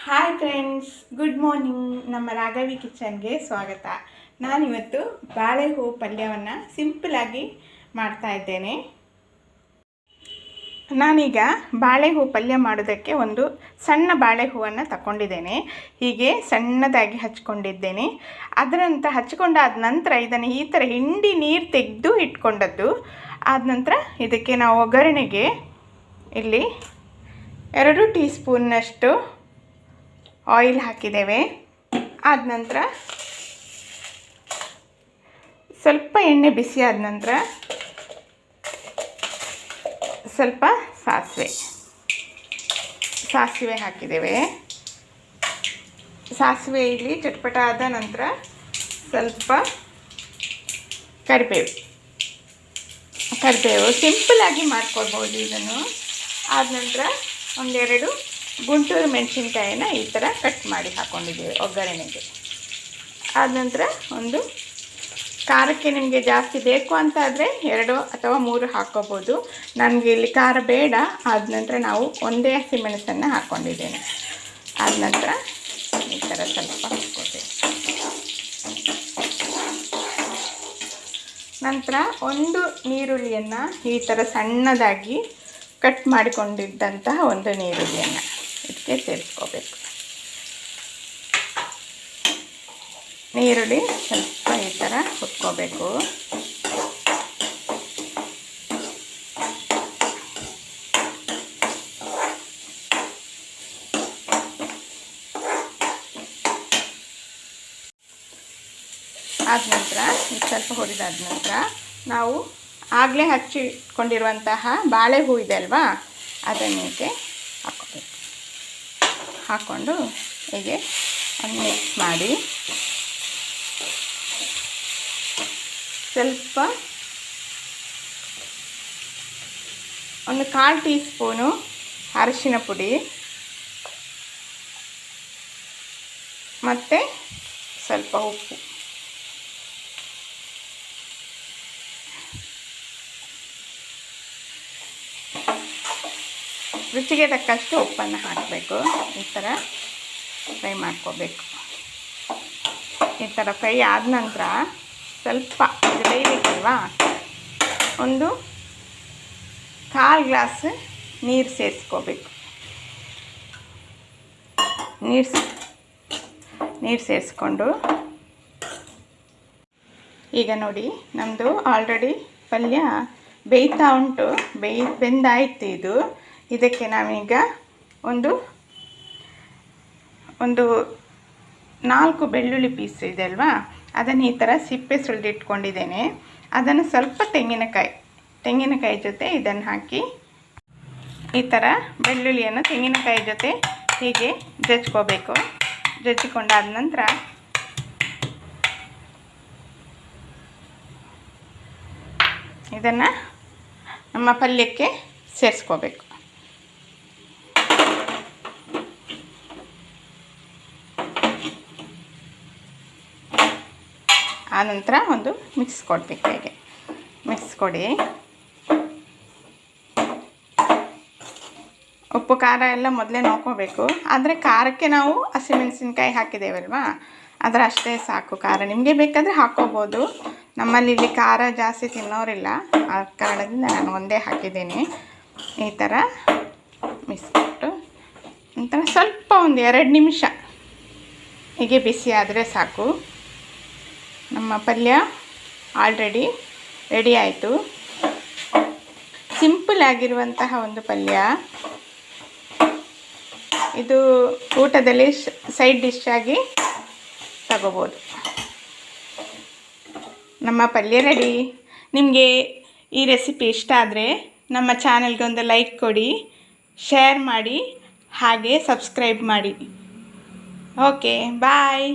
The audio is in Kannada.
Hi friends, good morning. ನಮ್ಮ ರಾಘವಿ ಕಿಚನ್ಗೆ ಸ್ವಾಗತ. ನಾನಿವತ್ತು ಬಾಳೆಹೂ ಪಲ್ಯವನ್ನು ಸಿಂಪಲಾಗಿ ಮಾಡ್ತಾ ಇದ್ದೇನೆ. ನಾನೀಗ ಬಾಳೆಹೂ ಪಲ್ಯ ಮಾಡೋದಕ್ಕೆ ಒಂದು ಸಣ್ಣ ಬಾಳೆಹೂವನ್ನು ತಗೊಂಡಿದ್ದೇನೆ. ಹೀಗೆ ಸಣ್ಣದಾಗಿ ಹಚ್ಕೊಂಡಿದ್ದೇನೆ. ಅದರಂತ ಹಚ್ಕೊಂಡಾದ ನಂತರ ಇದನ್ನು ಈ ಥರ ಹಿಂಡಿ ನೀರು ತೆಗೆದು ಇಟ್ಕೊಂಡದ್ದು. ಆದ ನಂತರ ಇದಕ್ಕೆ ನಾವು ಒಗ್ಗರಣೆಗೆ ಇಲ್ಲಿ 2 ಟೀ ಸ್ಪೂನ್ನಷ್ಟು ಆಯಿಲ್ ಹಾಕಿದ್ದೇವೆ. ಆದ ನಂತರ ಸ್ವಲ್ಪ ಎಣ್ಣೆ ಬಿಸಿ ಆದ ನಂತರ ಸ್ವಲ್ಪ ಸಾಸಿವೆ ಹಾಕಿದ್ದೇವೆ. ಸಾಸಿವೆ ಇಲ್ಲಿ ಚಟ್ಪಟ ಆದ ನಂತರ ಸ್ವಲ್ಪ ಕರಿಬೇವು ಸಿಂಪಲಾಗಿ ಮಾಡ್ಕೊಳ್ಬೋದು ಇದನ್ನು. ಆದ ನಂತರ ಒಂದೆರಡು ಗುಂಟೂರು ಮೆಣಸಿನ್ಕಾಯಿನ ಈ ಥರ ಕಟ್ ಮಾಡಿ ಹಾಕ್ಕೊಂಡಿದ್ದೀವಿ ಒಗ್ಗರಣೆಗೆ. ಆದ ನಂತರ ಒಂದು ಖಾರಕ್ಕೆ ನಿಮಗೆ ಜಾಸ್ತಿ ಬೇಕು ಅಂತ ಆದರೆ 2 ಅಥವಾ 3 ಹಾಕ್ಕೋಬೋದು. ನನಗೆ ಇಲ್ಲಿ ಖಾರ ಬೇಡ. ಆದ ನಂತರ ನಾವು ಒಂದೇ ಹಸಿಮೆಣಸನ್ನು ಹಾಕ್ಕೊಂಡಿದ್ದೇನೆ. ಆದ ನಂತರ ಈ ಥರ ಸ್ವಲ್ಪ ಹಾಕ್ಕೋಬೇಕು. ನಂತರ ಒಂದು ಈರುಳ್ಳಿಯನ್ನು ಈ ಥರ ಸಣ್ಣದಾಗಿ ಕಟ್ ಮಾಡಿಕೊಂಡಿದ್ದಂತಹ ಒಂದು ಈರುಳ್ಳಿಯನ್ನು ಇದಕ್ಕೆ ಸೇರಿಸ್ಕೋಬೇಕು. ಈರುಳ್ಳಿ ಸ್ವಲ್ಪ ಈ ಥರ ಹುರ್ಕೋಬೇಕು. ಆದ ನಂತರ ಸ್ವಲ್ಪ ಹುರಿದಾದ ನಂತರ ನಾವು ಆಗಲೇ ಹಚ್ಚಿಕೊಂಡಿರುವಂತಹ ಬಾಳೆಹೂ ಇದೆ ಅಲ್ವಾ, ಅದನ್ನಿಗೆ ಹಾಕ್ಕೋಬೇಕು. ಹಾಕ್ಕೊಂಡು ಹೀಗೆ ಒಂದು ಮಿಕ್ಸ್ ಮಾಡಿ ಸ್ವಲ್ಪ ಒಂದು 1/4 ಟೀ ಸ್ಪೂನು ಅರಿಶಿನ ಪುಡಿ ಮತ್ತು ಸ್ವಲ್ಪ ಉಪ್ಪು, ರುಚಿಗೆ ತಕ್ಕಷ್ಟು ಉಪ್ಪನ್ನು ಹಾಕಬೇಕು. ಈ ಥರ ಫ್ರೈ ಮಾಡ್ಕೋಬೇಕು. ಈ ಥರ ಫ್ರೈ ಆದ ನಂತರ ಸ್ವಲ್ಪ ಇದು ಬೇಯಬೇಕಲ್ವಾ, ಒಂದು 1/4 ಗ್ಲಾಸ್ ನೀರು ಸೇರಿಸ್ಕೋಬೇಕು. ನೀರು ಸೇರಿಸ್ಕೊಂಡು ಈಗ ನೋಡಿ ನಮ್ಮದು ಆಲ್ರೆಡಿ ಪಲ್ಯ ಬೇಯ್ತಾ ಉಂಟು. ಬೆಂದಾಯ್ತು ಇದು. ಇದಕ್ಕೆ ನಾವೀಗ ಒಂದು 4 ಬೆಳ್ಳುಳ್ಳಿ ಪೀಸ್ ಇದೆ ಅಲ್ವಾ, ಅದನ್ನು ಈ ಥರ ಸಿಪ್ಪೆ ಸುಲಿದಿಟ್ಕೊಂಡಿದ್ದೇನೆ. ಅದನ್ನು ಸ್ವಲ್ಪ ತೆಂಗಿನಕಾಯಿ ಜೊತೆ ಇದನ್ನು ಹಾಕಿ ಈ ಥರ ಬೆಳ್ಳುಳ್ಳಿಯನ್ನು ತೆಂಗಿನಕಾಯಿ ಜೊತೆ ಹೀಗೆ ಜಜ್ಕೋಬೇಕು. ಜಜ್ಜಿಕೊಂಡಾದ ನಂತರ ಇದನ್ನು ನಮ್ಮ ಪಲ್ಯಕ್ಕೆ ಸೇರಿಸ್ಕೋಬೇಕು. ಆನಂತರ ಒಂದು ಮಿಕ್ಸ್ ಕೊಡಬೇಕು. ಹೇಗೆ ಮಿಕ್ಸ್ ಕೊಡಿ. ಉಪ್ಪು ಖಾರ ಎಲ್ಲ ಮೊದಲೇ ನೋಡ್ಕೋಬೇಕು. ಆದರೆ ಖಾರಕ್ಕೆ ನಾವು ಹಸಿಮೆಣಸಿನ್ಕಾಯಿ ಹಾಕಿದ್ದೇವಲ್ವಾ, ಅದರ ಅಷ್ಟೇ ಸಾಕು. ಖಾರ ನಿಮಗೆ ಬೇಕಾದರೆ ಹಾಕ್ಕೋಬೋದು. ನಮ್ಮಲ್ಲಿ ಇಲ್ಲಿ ಖಾರ ಜಾಸ್ತಿ ತಿನ್ನೋರಿಲ್ಲ, ಆ ಕಾರಣದಿಂದ ನಾನು ಒಂದೇ ಹಾಕಿದ್ದೀನಿ. ಈ ಥರ ಮಿಕ್ಸ್ ಕೊಟ್ಟು ನಂತರ ಸ್ವಲ್ಪ ಒಂದು 2 ನಿಮಿಷ ಹೀಗೆ ಬಿಸಿ ಆದರೆ ಸಾಕು. ನಮ್ಮ ಪಲ್ಯ ಆಲ್ರೆಡಿ ರೆಡಿ ಆಯಿತು. ಸಿಂಪಲ್ ಆಗಿರುವಂತಹ ಒಂದು ಪಲ್ಯ ಇದು. ಊಟದಲ್ಲಿ ಸೈಡ್ ಡಿಶ್ ಆಗಿ ತಗೋಬೋದು. ನಮ್ಮ ಪಲ್ಯ ರೆಡಿ. ನಿಮಗೆ ಈ ರೆಸಿಪಿ ಇಷ್ಟ ಆದರೆ ನಮ್ಮ ಚಾನಲ್ಗೆ ಒಂದು ಲೈಕ್ ಕೊಡಿ, ಶೇರ್ ಮಾಡಿ, ಹಾಗೆ ಸಬ್ಸ್ಕ್ರೈಬ್ ಮಾಡಿ. ಓಕೆ, ಬಾಯ್.